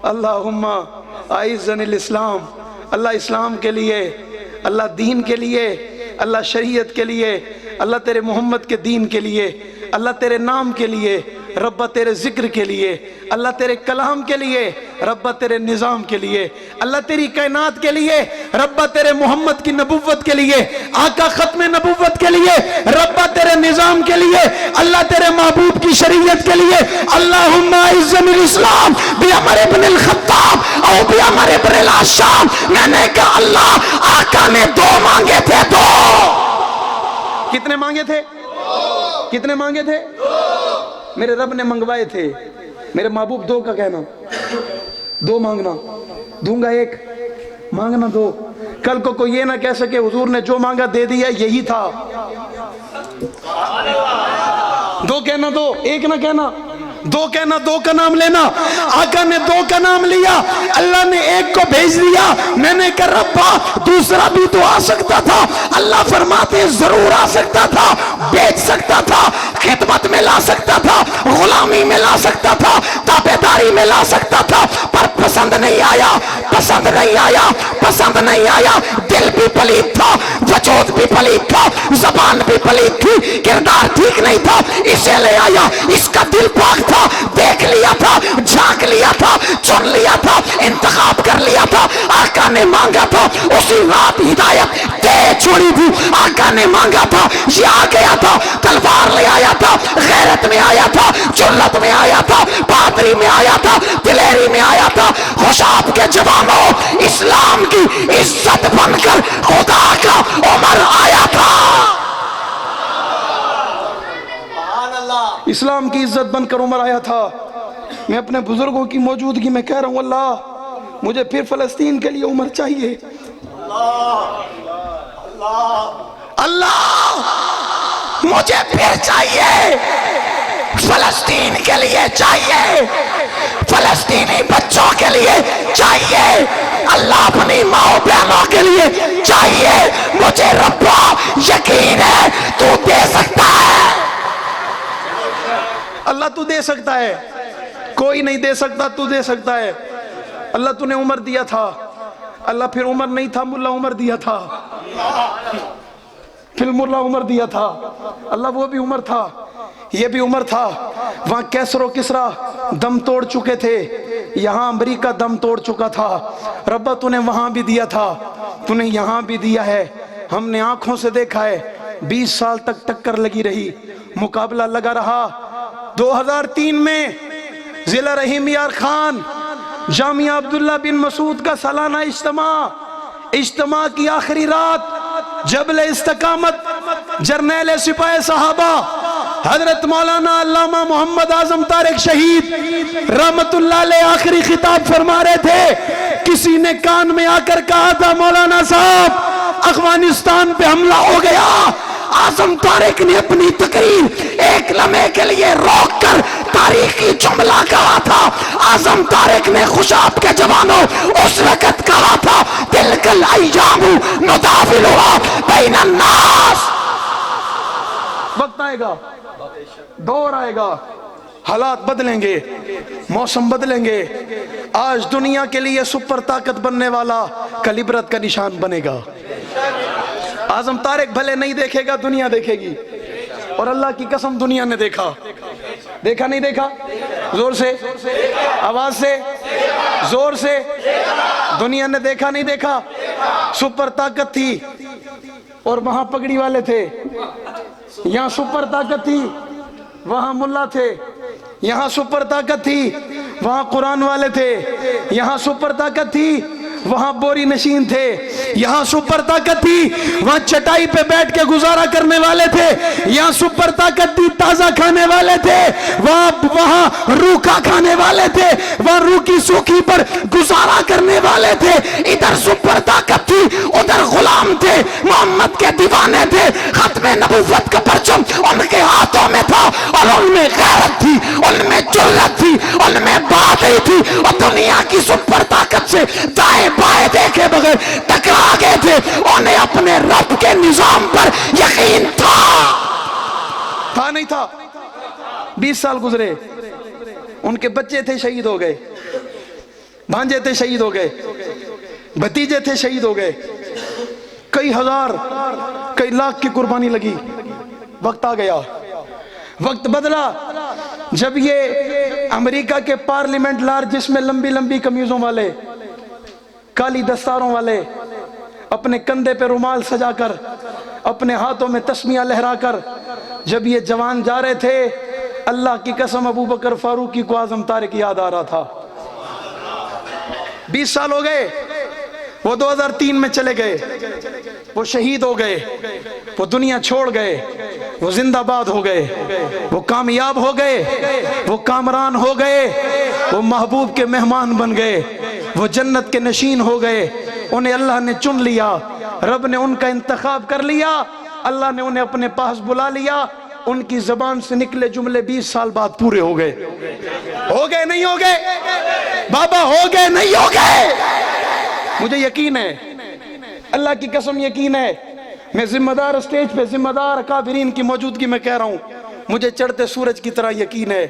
اللہم اعزنی الاسلام، اللہ اسلام کے لیے، اللہ دین کے لیے، اللہ شریعت کے لیے، اللہ تیرے محمد کے دین کے لیے، اللہ تیرے نام کے لیے، ربا تیرے ذکر کے لیے، اللہ تیرے کلام کے لیے، ربا تیرے نظام کے لیے، اللہ تیری کائنات کے لیے، ربا تیرے محمد کی نبوت کے لیے، آقا ختم نبوت کے لیے، ربا تیرے نظام کے لیے، اللہ تیرے محبوب کی شریعت کے لیے، اللہم اعزم الاسلام بعمر ابن الخطاب او بعمر ابن العشام۔ میں نے کہا اللہ، آقا نے 2 مانگے تھے، 2۔ کتنے مانگے تھے؟ کتنے مانگے تھے؟ میرے رب نے منگوائے تھے، میرے محبوب 2 کا کہنا، 2 مانگنا، دوں گا 1، مانگنا 2۔ کل کو کوئی یہ نہ کہہ سکے حضور نے جو مانگا دے دیا، یہی تھا۔ 2 کہنا، 2، 1 نہ کہنا، 2 کہنا، 2 کا نام لینا۔ آقا نے 2 کا نام لیا، اللہ نے 1 کو بھیج دیا۔ میں نے کہا ربا دوسرا بھی تو آ سکتا تھا۔ اللہ فرماتے ضرور آ سکتا تھا، بیچ سکتا تھا، خدمت میں لا سکتا تھا، غلامی میں لا سکتا تھا، تابعداری میں لا سکتا تھا، پر پسند نہیں آیا، پسند نہیں آیا، پسند نہیں آیا۔ دل بھی پلیت تھا، وجود بھی پلیت تھا، زبان بھی پلیت تھی، کردار ٹھیک نہیں تھا، اسے لے آیا۔ اس کا دل پاک تھا، دیکھ لیا تھا، جھانک لیا تھا، چن لیا تھا، انتخاب کر لیا تھا۔ آقا نے مانگا تھا، اسی رات ہدایت دے چھوڑی تھی۔ آقا نے مانگا تھا، یہ آ گیا تھا، تلوار لے آیا تھا، غیرت میں آیا تھا، جرت میں آیا تھا، بہادری میں آیا تھا، دلیری میں آیا تھا۔ خوشاب کے جوانوں، اسلام کی عزت بن کر خدا کا عمر آیا تھا۔ اسلام کی عزت بن کر عمر آیا تھا۔ میں اپنے بزرگوں کی موجودگی میں کہہ رہا ہوں اللہ مجھے پھر فلسطین کے لیے عمر چاہیے، اللہ مجھے پھر چاہیے، فلسطین کے لیے چاہیے، فلسطینی بچوں کے لیے چاہیے، اللہ اپنی ماں بہنوں کے لیے چاہیے۔ مجھے ربا یقین ہے تو دے سکتا ہے، اللہ تو دے سکتا ہے، کوئی نہیں دے سکتا، تو دے سکتا ہے۔ اللہ تو نے عمر دیا تھا، اللہ پھر عمر نہیں تھا، ملا عمر دیا تھا، پھر ملا عمر دیا تھا۔ اللہ وہ بھی عمر تھا، یہ بھی عمر تھا۔ وہاں کیسر و کسرا دم توڑ چکے تھے، یہاں امریکہ دم توڑ چکا تھا۔ ربا تو نے وہاں بھی دیا تھا، تو نے یہاں بھی دیا ہے۔ ہم نے آنکھوں سے دیکھا ہے، 20 سال تک ٹکر لگی رہی، مقابلہ لگا رہا۔ 2003 میں ضلع رحیم یار خان جامعہ عبداللہ بن مسعود کا سالانہ اجتماع کی آخری رات، جبل استقامت، جرنیل سپاہ صحابہ حضرت مولانا علامہ محمد اعظم طارق شہید رحمت اللہ علیہ آخری خطاب فرما رہے تھے۔ کسی نے کان میں آ کر کہا تھا مولانا صاحب افغانستان پہ حملہ ہو گیا۔ اعظم طارق نے اپنی تقریر ایک لمحے کے لیے روک کر تاریخی جملہ کہا تھا۔ اعظم طارق نے خوشاب کے جوانوں اس وقت کہا تھا تلک الایام نداولها بین الناس۔ وقت آئے گا، دور آئے گا، حالات بدلیں گے، موسم بدلیں گے۔ آج دنیا کے لیے سپر طاقت بننے والا کل عبرت کا نشان بنے گا۔ اعظم طارق بھلے نہیں دیکھے گا، دنیا دیکھے گی، اور اللہ کی قسم دنیا نے دیکھا۔ دیکھا نہیں دیکھا؟ زور سے، آواز سے، زور سے. دنیا نے دیکھا نہیں دیکھا؟ سپر طاقت تھی اور وہاں پگڑی والے تھے. یہاں سپر طاقت تھی، وہاں ملا تھے. یہاں سپر طاقت تھی، وہاں قرآن والے تھے. یہاں سپر طاقت تھی، وہاں بوری نشین تھے. یہاں سپر طاقت تھی، وہاں چٹائی پہ بیٹھ کے گزارا کرنے والے تھے. یہاں سپر طاقت تھی، تازہ کھانے والے تھے. وہاں روکھا کھانے والے تھے. وہاں روکی سوکھی پر گزارا کرنے والے تھے. ادھر سپر طاقت تھی، ادھر غلام تھے، محمد کے دیوانے تھے. ختم نبوت کا پرچم ان کے ہاتھوں میں تھا، اور ان میں غیرت تھی، ان میں جرأت تھی، ان میں باتیں تھی. اور دنیا کی سپر طاقت سے دائیں بائیں دیکھے بغیر ٹکرا گئے تھے. انہیں اپنے رب کے نظام پر یقین تھا نہیں تھا؟ 20 سال گزرے، ان کے بچے تھے شہید ہو گئے، بھانجے تھے شہید ہو گئے، بھتیجے تھے شہید ہو گئے. کئی ہزار کئی لاکھ کی قربانی لگی. وقت آ گیا، وقت بدلا. جب یہ امریکہ کے پارلیمنٹ لار، جس میں لمبی لمبی قمیضوں والے، کالی دستاروں والے، اپنے کندھے پہ رومال سجا کر، اپنے ہاتھوں میں تسمیہ لہرا کر جب یہ جوان جا رہے تھے، اللہ کی قسم ابو بکر فاروقی کو اعظم طارق یاد آ رہا تھا. 20 سال ہو گئے، وہ 2003 میں چلے گئے، وہ شہید ہو گئے، وہ دنیا چھوڑ گئے، وہ زندہ باد ہو گئے، وہ کامیاب ہو گئے، وہ کامران ہو گئے، وہ محبوب کے مہمان بن گئے، وہ جنت کے نشین ہو گئے. انہیں اللہ نے چن لیا، رب نے ان کا انتخاب کر لیا، اللہ نے انہیں اپنے پاس بلا لیا. ان کی زبان سے نکلے جملے 20 سال بعد پورے ہو گئے. ہو گئے نہیں ہو گئے؟ بابا ہو گئے نہیں ہو گئے؟ مجھے یقین ہے، اللہ کی قسم یقین ہے. میں ذمہ دار اسٹیج پہ ذمہ دار اکابرین کی موجودگی میں کہہ رہا ہوں، مجھے چڑھتے سورج کی طرح یقین ہے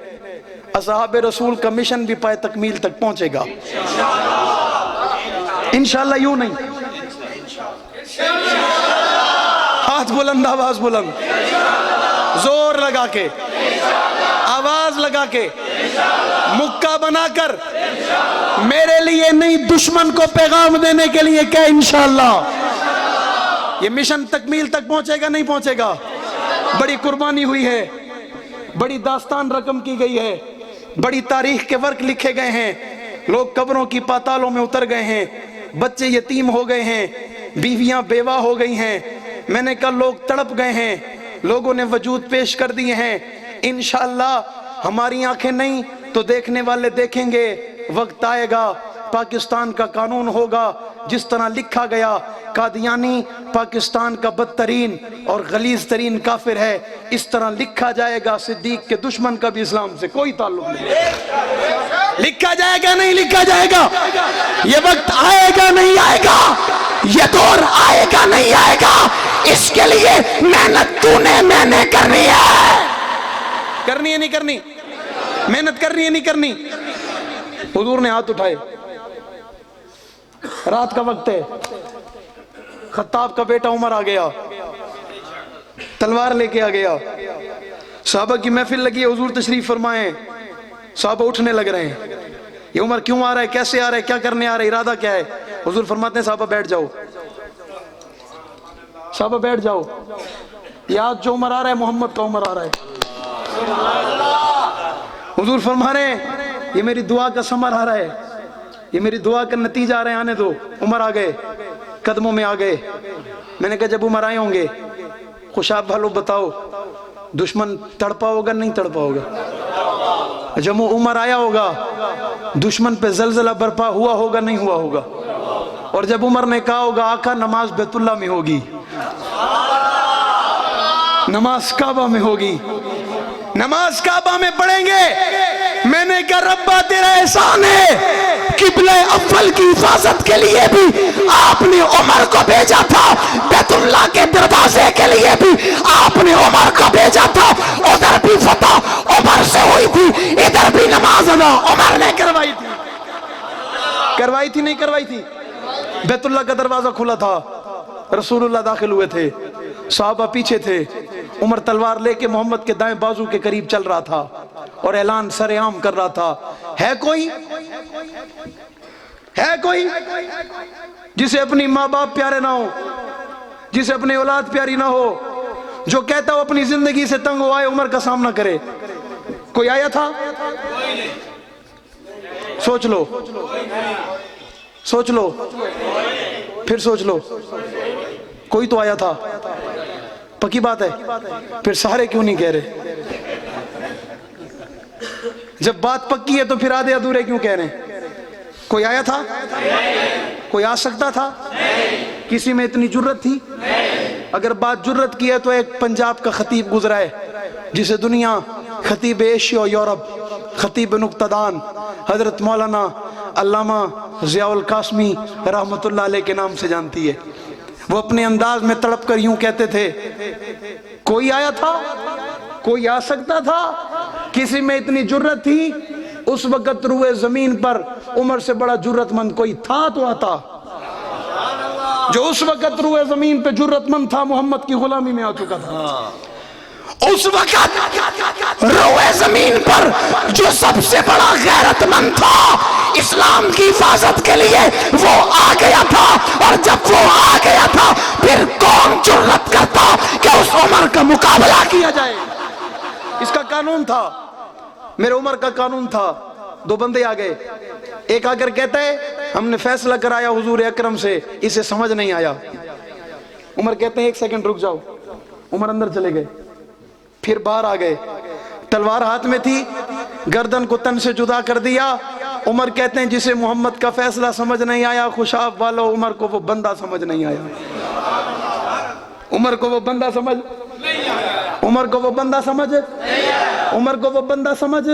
اصحاب رسول کا مشن بھی پائے تکمیل تک پہنچے گا انشاءاللہ. یوں نہیں، ہاتھ بلند، آواز بلند، زور لگا کے، آواز لگا کے، مکہ بنا کر، میرے لیے نہیں دشمن کو پیغام دینے کے لیے کہ انشاءاللہ. یہ مشن تکمیل تک پہنچے گا نہیں پہنچے گا؟ بڑی قربانی ہوئی ہے، بڑی داستان رقم کی گئی ہے، بڑی تاریخ کے ورق لکھے گئے ہیں. لوگ قبروں کی پاتالوں میں اتر گئے ہیں، بچے یتیم ہو گئے ہیں، بیویاں بیوہ ہو گئی ہیں. میں نے کہا لوگ تڑپ گئے ہیں، لوگوں نے وجود پیش کر دیے ہیں. انشاءاللہ ہماری آنکھیں نہیں تو دیکھنے والے دیکھیں گے. وقت آئے گا، پاکستان کا قانون ہوگا جس طرح لکھا گیا قادیانی پاکستان کا بدترین اور غلیظ ترین کافر ہے، اس طرح لکھا جائے گا صدیق کے دشمن کا بھی اسلام سے کوئی تعلق نہیں. لکھا جائے گا نہیں لکھا جائے گا؟ یہ وقت آئے گا نہیں آئے گا؟ یہ دور آئے گا نہیں آئے گا؟ اس کے لیے محنت تو نے میں نے کرنی ہے. کرنی ہے نہیں کرنی؟ محنت کرنی ہے نہیں کرنی؟ حضور نے ہاتھ اٹھائے، رات کا وقت ہے، خطاب کا بیٹا عمر آ گیا، تلوار لے کے آ گیا. صحابہ کی محفل لگی ہے، حضور تشریف فرمائیں. صحابہ اٹھنے لگ رہے ہیں، یہ عمر کیوں آ رہا ہے، کیسے آ رہا ہے، کیا کرنے آ رہا ہے، ارادہ کیا ہے؟ حضور فرماتے ہیں صحابہ بیٹھ جاؤ، صحابہ بیٹھ جاؤ. یاد جو عمر آ رہا ہے محمد کا عمر آ رہا ہے. حضور فرما رہے ہیں یہ میری دعا کا ثمر آ رہا ہے، یہ میری دعا کا نتیجہ آ رہا ہے، آنے دو. عمر آ گئے، قدموں میں آ گئے. میں نے کہا جب عمر آئے ہوں گے خوشاب بھالو بتاؤ دشمن تڑپا ہوگا نہیں تڑپا ہوگا؟ جب عمر آیا ہوگا دشمن پہ زلزلہ برپا ہوا ہوگا نہیں ہوا ہوگا؟ اور جب عمر نے کہا ہوگا آقا نماز بیت اللہ میں ہوگی، نماز کعبہ میں ہوگی، نماز کعبہ میں پڑھیں گے. میں نے کہا ربا تیرا احسان ہے، قبلہ اول کی حفاظت کے لیے بھی آپ نے عمر کو بھیجا تھا، بیت اللہ کے دروازے کے لیے بھی آپ نے عمر کو بھیجا تھا. ادھر بھی فتح عمر سے ہوئی تھی، ادھر بھی نماز ادا عمر نے کروائی تھی. کروائی تھی نہیں کروائی تھی؟ بیت اللہ کا دروازہ کھلا تھا، رسول اللہ داخل ہوئے تھے، صحابہ پیچھے تھے. عمر تلوار لے کے محمد کے دائیں بازو کے قریب چل رہا تھا اور اعلان سر عام کر رہا تھا، ہے کوئی جسے اپنی ماں باپ پیارے نہ ہو، جسے اپنی اولاد پیاری نہ ہو، جو کہتا ہو اپنی زندگی سے تنگ ہو آئے عمر کا سامنا کرے؟ کوئی آیا تھا؟ سوچ لو، سوچ لو، پھر سوچ لو، کوئی تو آیا تھا، پکی بات ہے، پھر سارے کیوں نہیں کہہ رہے؟ جب بات پکی ہے تو پھر آدھے ادھورے کیوں کہہ رہے ہیں؟ کوئی آیا تھا؟ کوئی آ سکتا تھا؟ کسی میں اتنی جرت تھی؟ اگر بات جرت کی ہے تو ایک پنجاب کا خطیب گزرا ہے جسے دنیا خطیب ایشیا و یورپ، خطیب نکتہ دان حضرت مولانا علامہ ضیاء القاسمی رحمت اللہ علیہ کے نام سے جانتی ہے۔ وہ اپنے انداز میں تڑپ کر یوں کہتے تھے، کوئی آیا تھا؟ کوئی آ سکتا تھا؟ کسی میں اتنی جرت تھی؟ اس وقت روئے زمین پر عمر سے بڑا جرت مند کوئی تھا تو آتا۔ جو اس وقت روئے زمین پہ جرت مند تھا محمد کی غلامی میں آ چکا تھا۔ اس وقت روئے زمین پر جو سب سے بڑا غیرت مند تھا اسلام کی حفاظت کے لیے وہ آ گیا تھا، اور جب وہ آ گیا تھا پھر کون جرت کرتا کہ اس عمر کا مقابلہ کیا جائے؟ اس کا قانون تھا، میرے عمر کا قانون تھا۔ دو بندے آ گئے، ایک آ کر کہتا ہے ہم نے فیصلہ کرایا حضور اکرم سے، اسے سمجھ نہیں آیا۔ عمر کہتے ہیں ایک سیکنڈ رک جاؤ۔ عمر اندر چلے گئے، پھر باہر آ گئے، تلوار ہاتھ میں تھی، گردن کو تن سے جدا کر دیا۔ عمر کہتے ہیں جسے محمد کا فیصلہ سمجھ نہیں آیا، خوشاب والو عمر کو وہ بندہ سمجھ نہیں آیا۔ عمر کو وہ بندہ سمجھ، عمر کو وہ بندہ سمجھ، عمر کو وہ بندہ سمجھ،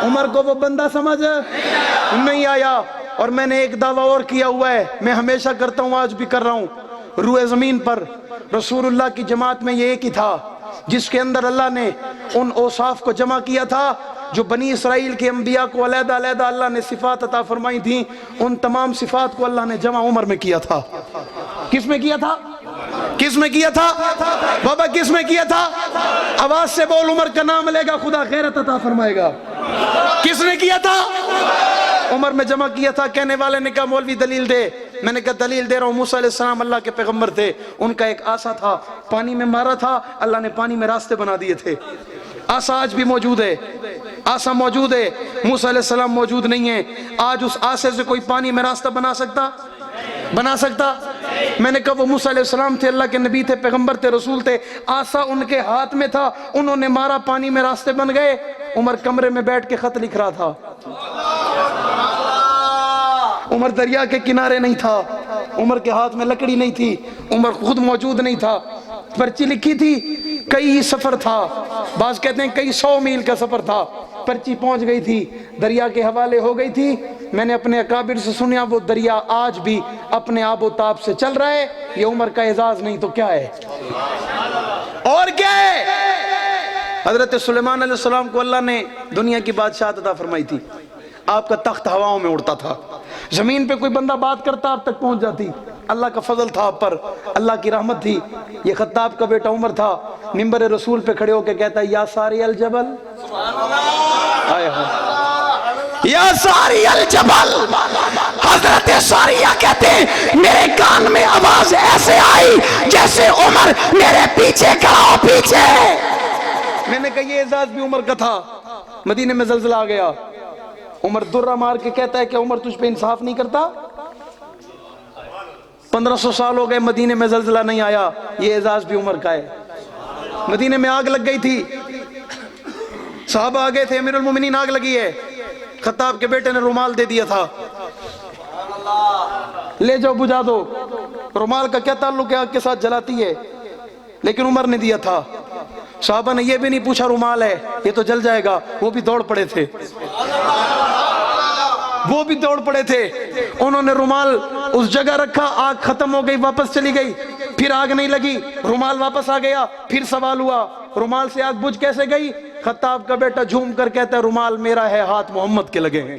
عمر کو وہ بندہ سمجھ نہیں آیا۔ اور میں نے ایک دعویٰ اور کیا ہوا ہے، میں ہمیشہ کرتا ہوں، آج بھی کر رہا ہوں، روئے زمین پر رسول اللہ کی جماعت میں یہ ایک ہی تھا جس کے اندر اللہ نے ان اوصاف کو جمع کیا تھا جو بنی اسرائیل کے انبیاء کو علیحدہ علیحدہ اللہ نے صفات عطا فرمائی تھیں، ان تمام صفات کو اللہ نے جمع عمر میں کیا تھا۔ کس میں کیا تھا؟ کس میں کیا تھا؟ بابا کس میں کیا تھا؟ آواز سے بول، عمر کا نام لے گا خدا غیرت عطا فرمائے گا۔ کس نے کیا تھا؟ عمر میں جمع کیا تھا۔ کہنے والے نے کہا مولوی دلیل دے۔ میں نے کہا دلیل دے رہا ہوں، موسیٰ علیہ السلام اللہ کے پیغمبر تھے، ان کا ایک آسا تھا، پانی میں مارا تھا، اللہ نے پانی میں راستے بنا دیے تھے۔ آسا آج بھی موجود ہے، آسا موجود ہے، موسیٰ علیہ السلام موجود نہیں ہے۔ آج اس آسے سے کوئی پانی میں راستہ بنا سکتا؟ بنا سکتا؟ میں نے کہا وہ موسیٰ علیہ السلام تھے، اللہ کے نبی تھے، پیغمبر تھے، رسول تھے، آسا ان کے ہاتھ میں تھا، انہوں نے مارا، پانی میں راستے بن گئے۔ عمر کمرے میں بیٹھ کے خط لکھ رہا تھا، عمر دریا کے کنارے نہیں تھا، عمر کے ہاتھ میں لکڑی نہیں تھی، عمر خود موجود نہیں تھا، پرچی لکھی تھی، کئی سفر تھا، بعض کہتے ہیں کئی 100 میل کا سفر تھا، پرچی پہنچ گئی تھی، دریا کے حوالے ہو گئی تھی۔ میں نے اپنے اکابر سے سنیا وہ دریا آج بھی اپنے آب و تاب سے چل رہا ہے۔ یہ عمر کا اعزاز نہیں تو کیا ہے؟ اور کیا ہے؟ حضرت سلیمان علیہ السلام کو اللہ نے دنیا کی بادشاہت عطا فرمائی تھی، آپ کا تخت ہواؤں میں اڑتا تھا، زمین پہ کوئی بندہ بات کرتا آپ تک پہنچ جاتی، اللہ کا فضل تھا آپ پر، اللہ کی رحمت تھی۔ یہ خطاب کا بیٹا عمر تھا، منبر رسول پہ کھڑے ہو کے کہتا ہے یا ساری الجبل، یا ساری الجبل۔ حضرت ساریہ کہتے ہیں میرے کان میں آواز ایسے آئی جیسے عمر میرے پیچھے کھڑا ہو پیچھے۔ میں نے کہا یہ اعزاز بھی عمر کا تھا۔ مدینے میں زلزلہ آ گیا، عمر درہ مار کے کہتا ہے کہ عمر تجھ پہ انصاف نہیں کرتا؟ 1500 سال ہو گئے مدینے میں زلزلہ نہیں آیا، یہ اعزاز بھی عمر کا ہے۔ مدینے میں آگ لگ گئی تھی، صحابہ آ گئے تھے، امیر المومنین آگ لگی ہے، خطاب کے بیٹے نے رومال دے دیا تھا، لے جاؤ بجھا دو۔ رومال کا کیا تعلق ہے آگ کے ساتھ؟ جلاتی ہے، لیکن عمر نے دیا تھا۔ صحابہ نے یہ بھی نہیں پوچھا رومال ہے یہ تو جل جائے گا، وہ بھی دوڑ پڑے تھے، وہ بھی دوڑ پڑے تھے۔ انہوں نے رومال اس جگہ رکھا، آگ ختم ہو گئی، واپس چلی گئی، پھر آگ نہیں لگی، رومال واپس آ گیا، پھر سوال ہوا رومال سے آگ بجھ کیسے گئی؟ خطاب کا بیٹا جھوم کر کہتا ہے رومال میرا ہے، ہاتھ محمد کے لگے ہیں۔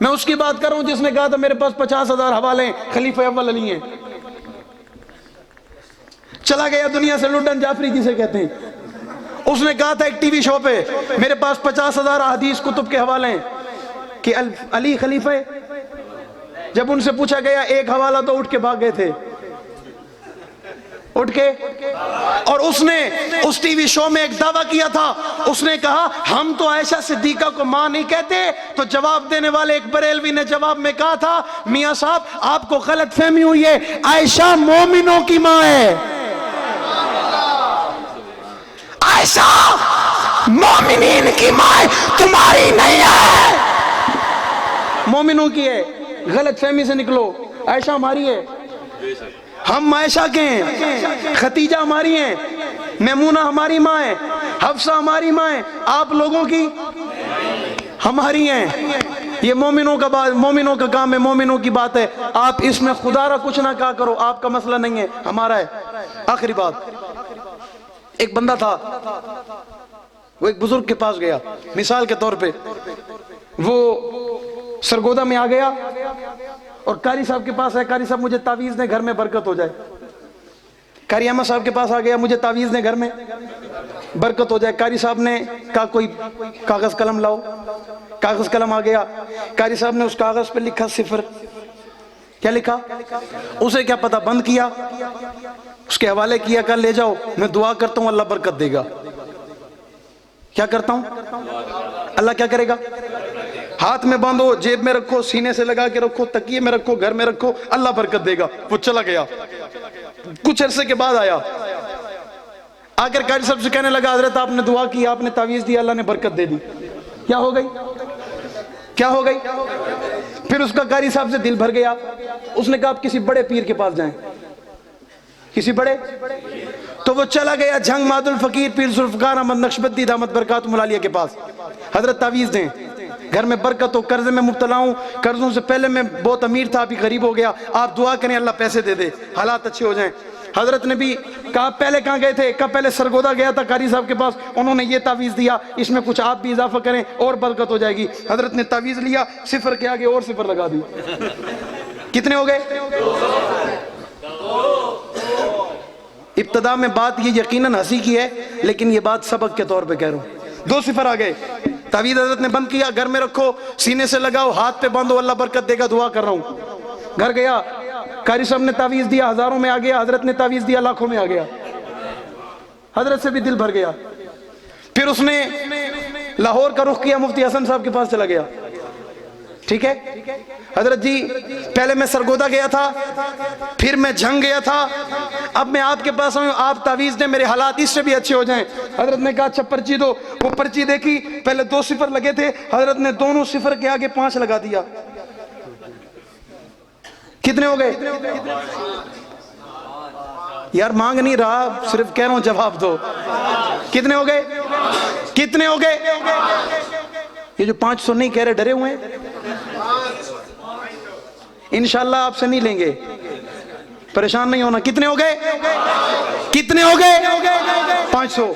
میں اس کی بات کر رہا ہوں جس نے کہا تھا میرے پاس 50,000 حوالے ہیں، خلیفہ اول علی ہیں، چلا گیا دنیا سے، لڈن جعفری جسے کہتے ہیں. اس نے کہا تھا ایک ٹی وی شو پہ میرے پاس 50,000 احادیث کتب کے حوالے ہیں کہ علی خلیفہ ہے. جب ان سے پوچھا گیا ایک حوالہ تو اٹھ کے بھاگ گئے تھے، اٹھ کے. اور اس نے اس ٹی وی شو میں ایک دعویٰ کیا تھا، اس نے کہا ہم تو عائشہ صدیقہ کو ماں نہیں کہتے. تو جواب دینے والے ایک بریلوی نے جواب میں کہا تھا میاں صاحب آپ کو غلط فہمی ہوئی ہے، عائشہ مومنوں کی ماں ہے. عائشہ مومنین کی ماں تمہاری نہیں ہے، مومنوں کی ہے. غلط فہمی سے نکلو، عائشہ ہماری ہے، ہم عائشہ کے ہیں، ختیجہ ہماری ہیں، میمونہ ہماری ماں ہے، حفصہ ہماری ماں ہے، آپ لوگوں کی ہماری ہیں. یہ مومنوں کا کام ہے، مومنوں کی بات ہے. آپ اس میں خدا را کچھ نہ کہا کرو، آپ کا مسئلہ نہیں ہے، ہمارا ہے. آخری بات، ایک بندہ تھا، وہ ایک بزرگ کے پاس گیا. مثال کے طور پہ وہ سرگودا میں آ گیا اور قاری صاحب کے پاس ہے، قاری صاحب مجھے تعویذ دیں گھر میں برکت ہو جائے. قاری احمد صاحب کے پاس آ گیا، مجھے تعویذ دیں گھر میں برکت ہو جائے. قاری صاحب نے کہا کوئی کاغذ قلم لاؤ. کاغذ قلم آ گیا. قاری صاحب نے اس کاغذ پہ لکھا 0. کیا لکھا؟ اسے کیا پتا، بند کیا، اس کے حوالے کیا، کہا لے جاؤ، میں دعا کرتا ہوں اللہ برکت دے گا. کیا کرتا ہوں؟ اللہ کیا کرے گا؟ ہاتھ میں باندھو، جیب میں رکھو، سینے سے لگا کے رکھو، تکیے میں رکھو، گھر میں رکھو، اللہ برکت دے گا. وہ چلا گیا. کچھ عرصے کے بعد آیا، آ کر قاری صاحب سے کہنے لگا حضرت آپ نے دعا کی، آپ نے تعویذ دی، اللہ نے برکت دے دی. کیا ہو گئی؟ کیا ہو گئی؟ پھر اس کا قاری صاحب سے دل بھر گیا. اس نے کہا آپ کسی بڑے پیر کے پاس جائیں، کسی بڑے. تو وہ چلا گیا جھنگ ماد الفقیر پیر ذوالفقار احمد نقشبندی دامت برکاتہم العالیہ کے پاس. حضرت تعویذ دیں، گھر میں برکت ہو، قرضے میں مبتلا ہوں، قرضوں سے پہلے میں بہت امیر تھا، ابھی غریب ہو گیا، آپ دعا کریں اللہ پیسے دے دے، حالات اچھے ہو جائیں. حضرت نے بھی کہا پہلے کہاں گئے تھے؟ کہا پہلے سرگودا گیا تھا قاری صاحب کے پاس، انہوں نے یہ تعویذ دیا، اس میں کچھ آپ بھی اضافہ کریں اور برکت ہو جائے گی. حضرت نے تعویذ لیا، 0 کے آگے اور 0 لگا دی. کتنے ہو گئے؟ ابتدا میں بات یہ یقیناً ہنسی کی ہے، لیکن یہ بات سبق کے طور پہ کہہ رہا ہوں. 2 0 آ گئے. تعویذ حضرت نے بند کیا، گھر میں رکھو، سینے سے لگاؤ، ہاتھ پہ باندھو، اللہ برکت دے گا، دعا کر رہا ہوں. گھر گیا، قاری صاحب نے تعویذ دیا، ہزاروں میں آ گیا. حضرت نے تعویذ دیا، لاکھوں میں آ گیا. حضرت سے بھی دل بھر گیا. پھر اس نے لاہور کا رخ کیا، مفتی حسن صاحب کے پاس چلا گیا. ٹھیک ہے حضرت جی، پہلے میں سرگودا گیا تھا، پھر میں جھنگ گیا تھا، اب میں آپ کے پاس آؤں، آپ تعویذ دیں میرے حالات اس سے بھی اچھے ہو جائیں. حضرت نے کہا اچھا پرچی دو. وہ پرچی دیکھی، پہلے 2 0 لگے تھے، حضرت نے دونوں 0 کے آگے 5 لگا دیا. کتنے ہو گئے؟ یار مانگ نہیں رہا، صرف کہہ رہا ہوں جواب دو. کتنے ہو گئے؟ کتنے ہو گئے؟ یہ جو 500 نہیں کہہ رہے ڈرے ہوئے ہیں، انشاءاللہ آپ سے نہیں لیں گے، پریشان نہیں ہونا. کتنے ہو گئے؟ کتنے ہو گئے؟ 500.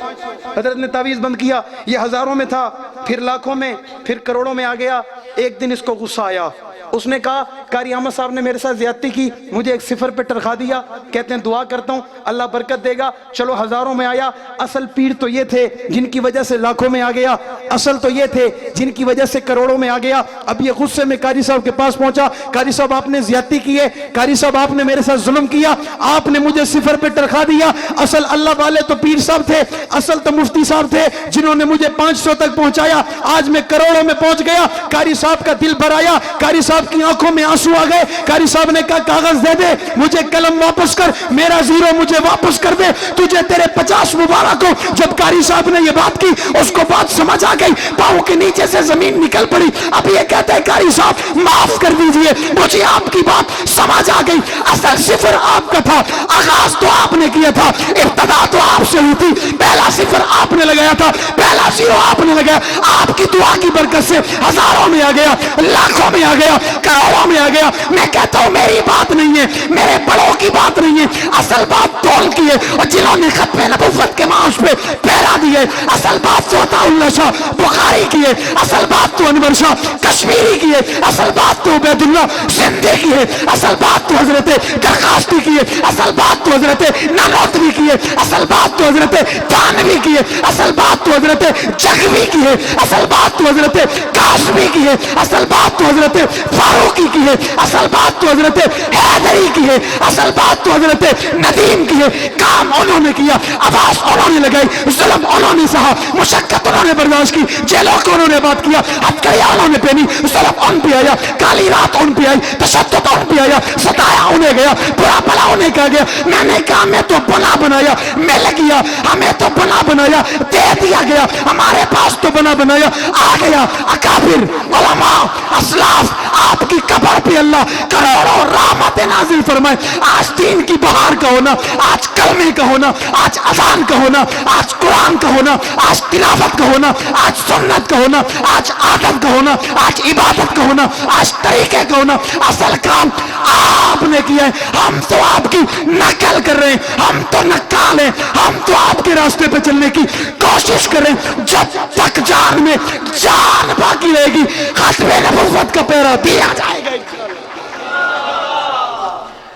حضرت نے تعویذ بند کیا. یہ ہزاروں میں تھا، پھر لاکھوں میں، پھر کروڑوں میں آ گیا. ایک دن اس کو غصہ آیا. اس نے کہا قاری احمد صاحب نے میرے ساتھ زیادتی کی، مجھے ایک 0 پہ ٹرخا دیا، کہتے ہیں دعا کرتا ہوں اللہ برکت دے گا. چلو ہزاروں میں آیا. اصل پیر تو یہ تھے جن کی وجہ سے لاکھوں میں آ گیا، اصل تو یہ تھے جن کی وجہ سے کروڑوں میں آ گیا. اب یہ غصے میں قاری صاحب کے پاس پہنچا. قاری صاحب آپ نے زیادتی کی ہے، قاری صاحب آپ نے میرے ساتھ ظلم کیا، آپ نے مجھے 0 پہ ٹرخا دیا. اصل اللہ والے تو پیر صاحب تھے، اصل تو مفتی صاحب تھے جنہوں نے مجھے 500 تک پہنچایا. آج میں کروڑوں میں پہنچ گیا. قاری صاحب کا دل بھر آیا، قاری صاحب کی آنکھوں میں آنسو آ گئے. قاری صاحب نے کہا کاغذ دے دے، مجھے قلم واپس کر، میرا 0 مجھے واپس کر دے، تجھے تیرے 50 مبارک ہو. جب قاری صاحب نے یہ بات کی، اس کو بات سمجھ آ گئی، پاؤں کے نیچے سے زمین نکل پڑی. اب یہ کہتا ہے قاری صاحب معاف کر دیجئے، مجھے آپ کی بات سمجھ آ گئی. اصل 0 آپ کا تھا، آغاز تو آپ نے کیا تھا، ابتدا تو آپ سے ہوئی تھی. پہلا 0 آپ نے لگایا تھا، پہلا 0 آپ نے لگایا. آپ کی دعا کی برکت سے ہزاروں میں آ گیا، لاکھوں میں آ گیا، کروڑوں میں آ گیا. میں کہتا ہوں میری بات نہیں ہے، میرے بڑوں کی بات نہیں ہے، اصل بات تول کی ہے. اور جنہوں نے ختم نبوت کے معاش پہ پہرا دیے، اصل بات سوتا اللہ شاہ بخاری کی ہے، اصل بات تو انور شاہ کشمیری کی ہے, اصل بات تو عبیداللہ زندے کی ہے, اصل بات تو حضرت درخواستی کی ہے, اصل بات تو حضرت نانوتوی کی ہے, اصل بات تو حضرت تھانوی کی ہے, اصل بات تو حضرت جگوی کی ہے, اصل بات تو حضرت کاشمی کی ہے, اصل بات تو حضرت فاروقی کی ہے, اصل بات تو حضرت حیدری کی ہے, اصل بات تو حضرت ندیم کی ہے. کام انہوں نے کیا, آواز انہوں نے لگائی, ظلم انہوں نے سہا, مشقت انہوں نے برداشت کی, جیلوں کو انہوں نے بات کیا, ہتھکڑیاں انہوں نے پہنی, ظلم ان پہ آیا, کالی رات ان پہ آئی, تشدد ان پہ آیا, ستایا انہیں گیا, برا بھلا انہیں کہا گیا. میں نے کہا ہمیں تو بنا بنایا, مل گیا, ہمیں تو بنا بنایا دے دیا گیا, ہمارے پاس تو بنا بنایا آ گیا. اکابر علماء اسلاف آپ کی قبر پہ اللہ کروڑوں رحمت نازل فرمائے. آج دین کی بہار کا ہونا, آج کلمے کا ہونا, آج اذان کا ہونا, آج قرآن کا ہونا, آج تلاوت کا ہونا, آج سنت کا ہونا, آج عادت کا ہونا, آج عبادت کا ہونا, آج طریقے کا ہونا, اصل کام آپ نے کیا ہے. ہم تو آپ کی نقل کر رہے ہیں, ہم تو نقال ہیں, ہم تو آپ کے راستے پہ چلنے کی کوشش کر رہے ہیں. جب تک جان میں جان باقی رہے گی ختم نبوت کا پیرا دیا جائے گا.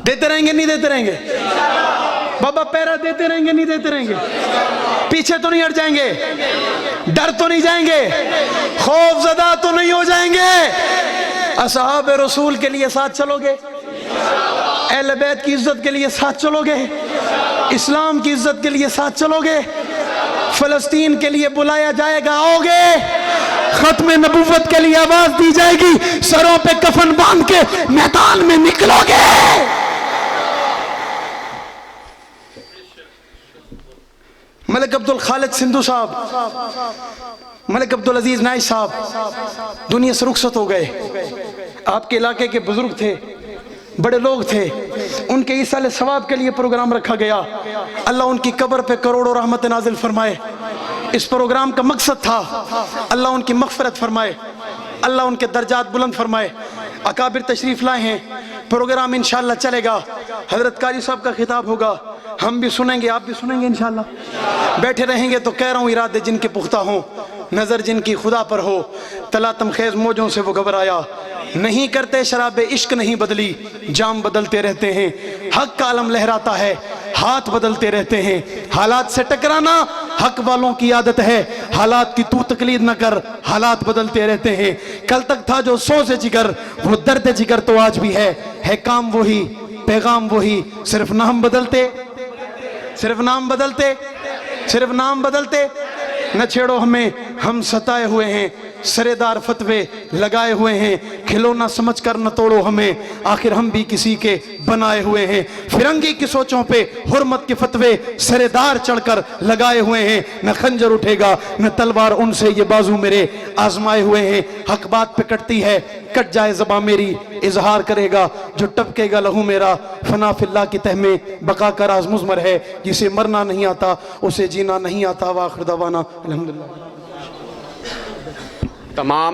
دیتے رہیں گے نہیں دیتے رہیں گے بابا, پیرا دیتے رہیں گے نہیں دیتے رہیں گے, پیچھے تو نہیں ہٹ جائیں گے, ڈر تو نہیں جائیں گے, خوف زدہ تو نہیں ہو جائیں گے. اصحاب رسول کے لیے ساتھ چلو گے, اہل بیت کی عزت کے لیے ساتھ چلو گے, اسلام کی عزت کے لیے ساتھ چلو گے, فلسطین کے لیے بلایا جائے گا آؤ گے, ختم نبوت کے لیے آواز دی جائے گی سروں پہ کفن باندھ کے میدان میں نکلو گے. ملک عبدالخالق سندھو صاحب, ملک عبدالعزیز نائش صاحب دنیا سے رخصت ہو گئے. آپ کے علاقے کے بزرگ تھے, بڑے لوگ تھے, ان کے ایصال ثواب کے لیے پروگرام رکھا گیا. اللہ ان کی قبر پہ کروڑوں رحمت نازل فرمائے. اس پروگرام کا مقصد تھا اللہ ان کی مغفرت فرمائے, اللہ ان کے درجات بلند فرمائے. اکابر تشریف لائے ہیں, پروگرام انشاءاللہ چلے گا. حضرت قاری صاحب کا خطاب ہوگا, ہم بھی سنیں گے, آپ بھی سنیں گے انشاءاللہ. بیٹھے رہیں گے تو کہہ رہا ہوں ارادے جن کے پختہ ہوں, نظر جن کی خدا پر ہو, تلاتم خیز موجوں سے وہ گھبرایا نہیں, کرتے شراب عشق نہیں بدلی, جام بدلتے رہتے ہیں. حق کا علم لہراتا ہے, ہاتھ بدلتے رہتے ہیں. حالات سے ٹکرانا حق والوں کی عادت ہے, حالات کی تو تقلید نہ کر, حالات بدلتے رہتے ہیں. کل تک تھا جو سوز جگر, وہ درد جگر تو آج بھی ہے کام وہی, پیغام وہی, صرف نام بدلتے, صرف نام بدلتے, صرف نام بدلتے. نہ چھیڑو ہمیں, ہم ستائے ہوئے ہیں, سردار فتوے لگائے ہوئے ہیں, کھلونا سمجھ کر نہ توڑو ہمیں, آخر ہم بھی کسی کے بنائے ہوئے ہیں. فرنگی کی سوچوں پہ حرمت کے فتوے سردار چڑھ کر لگائے ہوئے ہیں. نہ خنجر اٹھے گا نہ تلوار ان سے یہ بازو میرے آزمائے ہوئے ہیں. حق بات پہ کٹتی ہے, کٹ جائے زباں میری, اظہار کرے گا جو ٹپکے گا لہو میرا. فنا فی اللہ کی تہ میں بقا کا راز مضمر ہے, جسے مرنا نہیں آتا اسے جینا نہیں آتا. وآخر دعوانا الحمدللہ. تمام